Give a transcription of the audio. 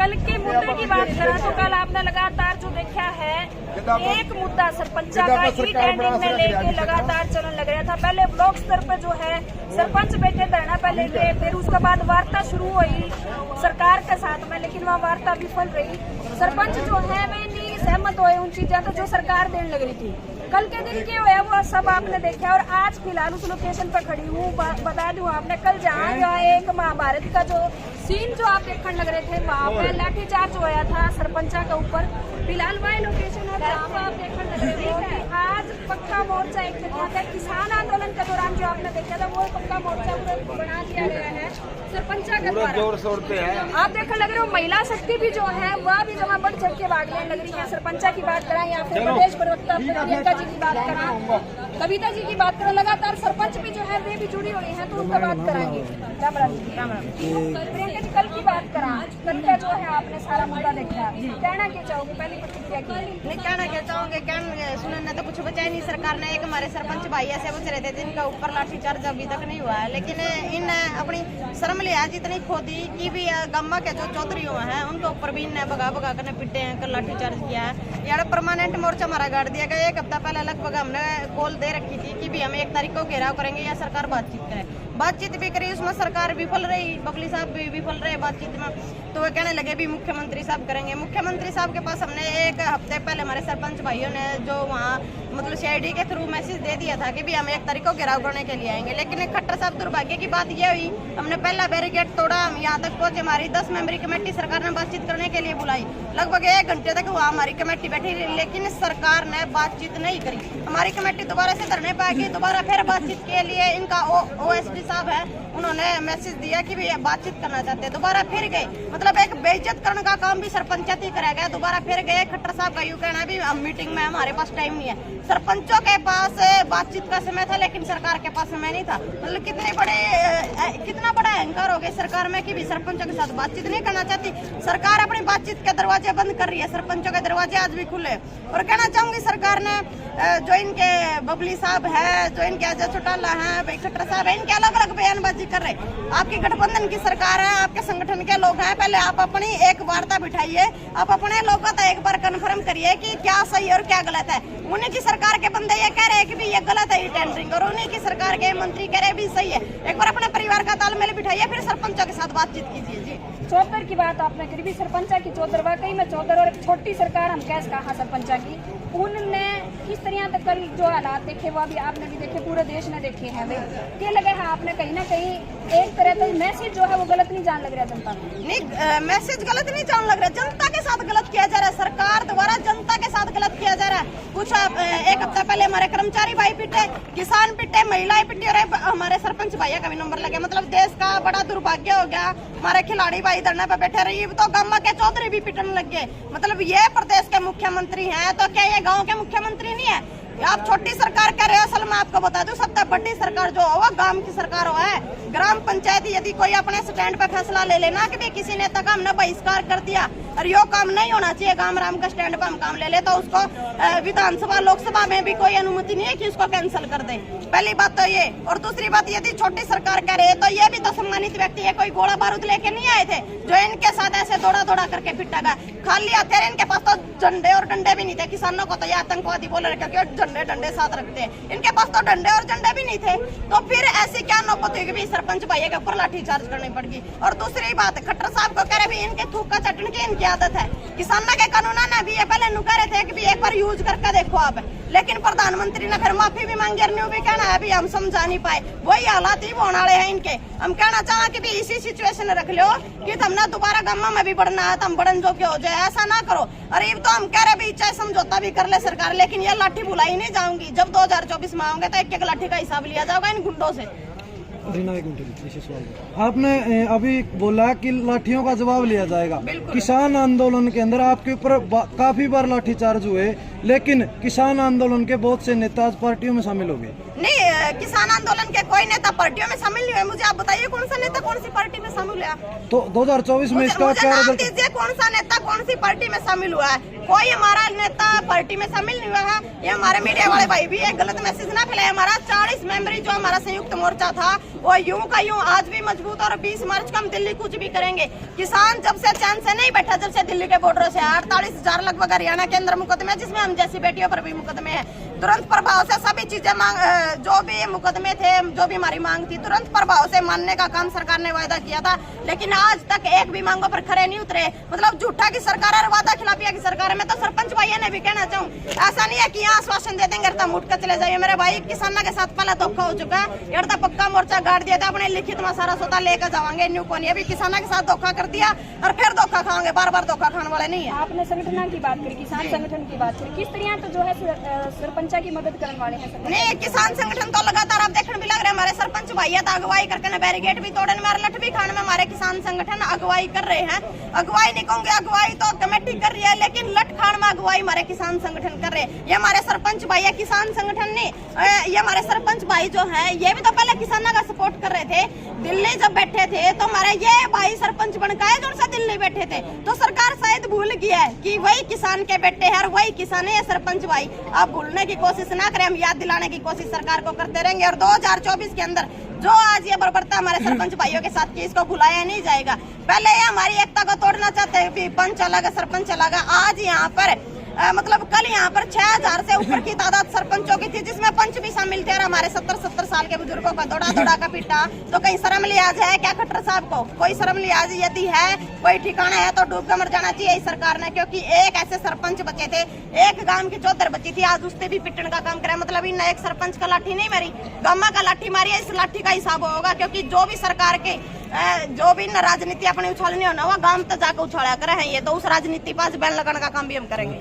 कल के मुद्दे की बात करें तो कल आपने लगातार जो देखा है एक मुद्दा सरपंचा का ई टेंडरिंग में लेके लगातार चलन लग रहा था। पहले ब्लॉक स्तर पे जो है सरपंच बैठे धरना पे लेके, फिर उसके बाद वार्ता शुरू हुई सरकार के साथ में, लेकिन वहाँ वार्ता विफल रही। सरपंच जो है वे नहीं सहमत हुए उन चीजों तो जो सरकार देने लग रही थी। कल के दिन क्या हुआ वो सब आपने देखा और आज फिलहाल उस लोकेशन पर खड़ी हूँ। बता दूं आपने कल जहाँ एक महाभारत का जो सीन जो आप देखने लग रहे थे वहाँ पे लाठीचार्ज होया था सरपंचा के ऊपर। फिलहाल वही लोकेशन है जहाँ पे आप देखने लग रहे थे। आज पक्का मोर्चा एक चल था। किसान आंदोलन के दौरान जो आपने देखा था वो पक्का मोर्चा बना दिया गया है सरपंचा के द्वारा। आप देखने लग रहे हो महिला शक्ति भी जो है वह भी जमा बढ़ चढ़ के भाग लेने लग रही है। सरपंचा की बात कराएं या फिर प्रदेश प्रवक्ता प्रियंका जी की बात करा, कविता जी की बात करें, लगातार सरपंच भी जो है वे भी जुड़ी हुई है तो उनका बात कराएंगे। राम राम प्रियंका जी, कल की बात करा, कल का जो है आपने सारा मुद्दा देखा, कहना क्या चाहोगे? पहली प्रतिक्रिया की नहीं कहना क्या चाहोगे, सुनने तो कुछ बचा ही नहीं। सरकार ने एक हमारे सरपंच भाई ऐसे बच रहे थे जिनका ऊपर लाठीचार्ज अभी तक नहीं हुआ है, लेकिन इन अपनी शर्म लिहाज इतनी खो दी कि भी गम्मा के जो चौधरी हुए हैं उनके ऊपर भी इनने भगा भगा कर पिटे हैं, कल लाठीचार्ज किया है। यार परमानेंट मोर्चा हमारा गाड़ दिया गया। एक हफ्ता पहले लगभग हमने कॉल दे रखी थी कि भी हम 1 तारीख को घेराव करेंगे या सरकार बातचीत करे। बातचीत भी करी, उसमें सरकार विफल रही, बबली साहब भी विफल रहे बातचीत में। तो वो कहने लगे भी मुख्यमंत्री साहब करेंगे। मुख्यमंत्री साहब के पास हमने 1 हफ्ते पहले हमारे सरपंच भाइयों ने जो वहाँ मतलब CID के थ्रू मैसेज दे दिया था कि भी हम 1 तारीख को घेराव करने के लिए आएंगे, लेकिन खट्टर साहब दुर्भाग्य की बात यह हुई हमने पहला बैरिकेड तोड़ा, हम यहाँ तक पहुंचे। हमारी 10 मेंबरी कमेटी सरकार ने बातचीत करने के लिए बुलाई, लगभग 1 घंटे तक वहाँ हमारी कमेटी बैठी रही, लेकिन सरकार ने बातचीत नहीं करी। हमारी कमेटी दोबारा से धरने पे आ गई, दोबारा फिर बातचीत के लिए इनका OSD साहब है उन्होंने मैसेज दिया कि भैया बातचीत करना चाहते हैं, दोबारा फिर गए। मतलब एक बेइज्जत करने का काम भी सरपंचायत ही कराया गया। दोबारा फिर गए, खट्टर साहब का यूं कहना भी हम मीटिंग में, हमारे पास टाइम नहीं है। सरपंचों के पास बातचीत का समय था लेकिन सरकार के पास समय नहीं था। मतलब कितना बड़ा अहंकार हो गया सरकार में कि भी सरपंचों के साथ बातचीत नहीं करना चाहती। सरकार अपनी बातचीत के दरवाजे बंद कर रही है, सरपंचों के दरवाजे आज भी खुले। और कहना चाहूंगी सरकार ने जो इनके बबली साहब है, जो इनके अजय चौटाला है, भाई खट्टर साहब है, इनके अलग अलग बयानबाजी कर रहे। आपकी गठबंधन की सरकार है, आपके संगठन के लोग हैं, पहले आप अपनी एक वार्ता बिठाइए, आप अपने लोगों को एक बार कन्फर्म करिए कि क्या सही और क्या गलत है। उन्हीं की सरकार के बंदे ये कह रहे हैं कि भी ये गलत है ये टेंडरिंग, और उन्हीं की सरकार के मंत्री कह रहे भी सही है। एक बार अपने परिवार का तालमेल बिठाइए, फिर सरपंचों के साथ बातचीत कीजिए। जी चौधर की बात आपने करी भी, सरपंचा की चौधर, वाकई में चौधर और एक छोटी सरकार हम कैसे कहा सरपंचा की, उनने किस तरह तक कल जो हालात देखे वो अभी आपने भी देखे, पूरे देश ने देखे हैं। वे क्या लगे है आपने कहीं ना कहीं एक तरह का मैसेज जो है वो गलत नहीं जान लग रहा जनता को? नहीं, मैसेज गलत नहीं जान लग रहा, जनता के साथ गलत किया जा रहा है। सरकार द्वारा जनता के साथ गलत किया जा रहा है। कुछ 1 हफ्ता पहले हमारे कर्मचारी भाई पिटे, किसान पिटे, महिलाएं पिटी, और हमारे सरपंच भैया का भी नंबर लगे। मतलब देश का बड़ा दुर्भाग्य हो गया। हमारे खिलाड़ी भाई धरने पे बैठे रही, तो गम्मा के चौधरी भी पिटने लग गए। मतलब ये प्रदेश के मुख्यमंत्री हैं तो क्या ये गाँव के मुख्यमंत्री नहीं है? आप छोटी सरकार कह रहे हो, असल में आपको बता दूं सबसे बड़ी सरकार जो हो गांव की सरकार हो है। ग्राम पंचायत यदि कोई अपने स्टैंड पे फैसला ले लेना कि भी किसी नेता का हमने बहिष्कार कर दिया और यो काम नहीं होना चाहिए, गांव राम का स्टैंड पे हम काम ले ले, तो उसको विधानसभा लोकसभा में भी कोई अनुमति नहीं है कि उसको कैंसिल कर दे। पहली बात तो ये। और दूसरी बात, यदि छोटी सरकार कह रहे तो ये भी तो सम्मानित व्यक्ति है, कोई गोला बारूद लेके नहीं आए थे जो इनके साथ ऐसे दौड़ा दौड़ा करके पिटा गया। खाली हथियार, इनके पास तो झंडे और डंडे भी नहीं थे। किसानों को तो ये आतंकवादी बोल रहे क्योंकि झंडे डंडे साथ रखते हैं, इनके पास तो डंडे और झंडे भी नहीं थे। तो फिर ऐसी क्या नौबत हुई कि सरपंच भैया के ऊपर लाठीचार्ज करनी पड़गी। और दूसरी बात, खट्टर साहब को कह रहे भी इनके थूक का चटने की इनकी आदत है। किसानों के कानून ने भी ये पहले कह रहे थे कि भी एक बार यूज करके देखो आप, लेकिन प्रधानमंत्री ने फिर माफी भी मांगी, न्यू भी कहना है भी हम समझा नहीं पाए। वही हालात ही होने वाले हैं इनके। हम कहना चाहें कि भी इसी सिचुएशन रख लो कि हमने दोबारा गम्मा में भी बढ़ना है तो हम बढ़न जो के हो जाए, ऐसा ना करो। अरे तो हम कह रहे भी चाहे समझौता भी कर ले सरकार, लेकिन ये लाठी बुलाई नहीं जाऊंगी। जब 2024 में आऊंगे तो एक लाठी का हिसाब लिया जाएगा इन गुंडों से। आपने अभी बोला कि लाठियों का जवाब लिया जाएगा। किसान आंदोलन के अंदर आपके ऊपर काफी बार लाठीचार्ज हुए, लेकिन किसान आंदोलन के बहुत से नेता आज पार्टियों में शामिल हो गए। नहीं, किसान आंदोलन के कोई नेता पार्टियों में शामिल नहीं हुए। मुझे आप बताइए कौन सा नेता कौन सी पार्टी में शामिल हुआ? तो 2024 में इसका क्या दीजिए, कौन सा नेता कौन सी पार्टी में शामिल हुआ है? कोई हमारा नेता पार्टी में शामिल नहीं हुआ है। ये हमारे मीडिया वाले भाई भी एक गलत मैसेज ना फैलाए। हमारा 40 मेंबरी जो हमारा संयुक्त मोर्चा था वो यूं का यूं आज भी मजबूत, और 20 मार्च को हम दिल्ली कुछ भी करेंगे। किसान जब से चैन से नहीं बैठा, जब से दिल्ली के बॉर्डर से 48,000 लगभग हरियाणा के अंदर मुकदमे, जिसमें हम जैसी बेटियों पर भी मुकदमे हैं, तुरंत प्रभाव से सभी चीजें जो भी मुकदमे थे, जो भी हमारी मांग थी, तुरंत प्रभाव से मानने का काम सरकार ने वायदा किया था, लेकिन आज तक एक भी मांगों पर खरे नहीं उतरे। मतलब झूठा की सरकार और वादा खिलाफिया की सरकार है। मैं तो सरपंच भाइयों ने भी कहना चाहूँ, ऐसा नहीं है कि यहाँ आश्वासन दे देंगे तो मुट कर चले जाइए। मेरे भाई किसानों के साथ पहले धोखा हो चुका है, यार तो पक्का मोर्चा गाड़ दिया था, अपने लिखित में सारा सौदा लेकर जाएंगे न्यू को नहीं। अभी किसानों के साथ धोखा कर दिया और फिर धोखा खाएंगे, बार बार धोखा खाने वाले नहीं है। आपने संगठन की बात करी, किसान संगठन की बात करी, किस तरह तो जो है सरपंचा की मदद करने वाले हैं? नहीं, किसान संगठन तो लगातार आप देखने भी लग रहे हैं। हमारे सरपंच भैया तो अगुवाई करके बैरिकेड भी तोड़ने, हमारे लठवी खान में हमारे किसान संगठन अगुवाई कर रहे हैं। अगुवाई नहीं कहूंगे, अगुवाई तो कमेटी कर रही है, लेकिन लठ खान में अगुवाई हमारे किसान संगठन कर रहे हैं। ये हमारे सरपंच भैया किसान संगठन नहीं, ये हमारे सरपंच भाई जो है ये भी तो पहले किसानों का सपोर्ट कर रहे थे। दिल्ली जब बैठे थे तो हमारे ये भाई सरपंच बनकर जो सा दिल्ली बैठे थे, तो सरकार शायद भूल गया है कि वही किसान के बेटे हैं और वही किसान है सरपंच भाई। आप भूलने की कोशिश ना करें, हम याद दिलाने की कोशिश सरकार को करते रहेंगे। और 2024 के अंदर जो आज ये बर्बरता हमारे सरपंच भाइयों के साथ की, इसको भुलाया नहीं जाएगा। पहले ये हमारी एकता को तोड़ना चाहते हैं, पंच अलग सरपंच अलग। आज यहाँ पर मतलब कल यहाँ पर 6000 से ऊपर की तादाद सरपंचों की थी, जिसमें पंच भी शामिल थे। और हमारे 70-70 साल के बुजुर्गों का दौड़ा का पीटा, तो कहीं शर्म लिहाज है क्या खट्टर साहब को? कोई शर्म लिहाज यदि है, कोई ठिकाना है तो डूब कर मर जाना चाहिए इस सरकार ने। क्योंकि एक ऐसे सरपंच बचे थे, एक गांव की 74 बची थी, आज उससे भी पिटने का काम करे। मतलब इन एक सरपंच का लाठी नहीं मारी, गामा का लाठी मारी है। इस लाठी का हिसाब होगा, क्योंकि जो भी सरकार के जो भी राजनीति अपने उछालनी होना हुआ गांव तक जाकर उछाला करे हैं। ये तो उस राजनीति पास बैन लगाने का काम भी हम करेंगे।